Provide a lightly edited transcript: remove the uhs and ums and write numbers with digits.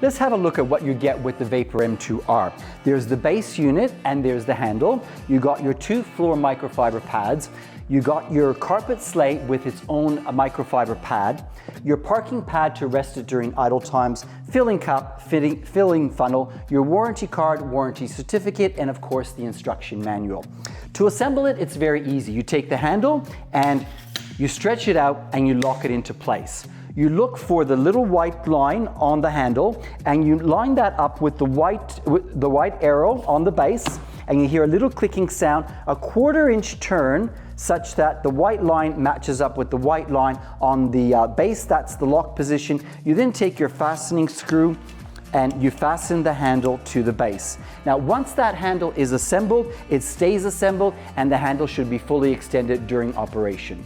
Let's have a look at what you get with the Vapor M2R. There's the base unit and there's the handle. You got your 2 floor microfiber pads. You got your carpet slate with its own microfiber pad, your parking pad to rest it during idle times, filling cup, filling funnel, your warranty card, warranty certificate, and of course the instruction manual. To assemble it, it's very easy. You take the handle and you stretch it out and you lock it into place. You look for the little white line on the handle and you line that up with the white arrow on the base, and you hear a little clicking sound, a 1/4 inch turn, such that the white line matches up with the white line on the base. That's the lock position. You then take your fastening screw and you fasten the handle to the base. Now, once that handle is assembled, it stays assembled and the handle should be fully extended during operation.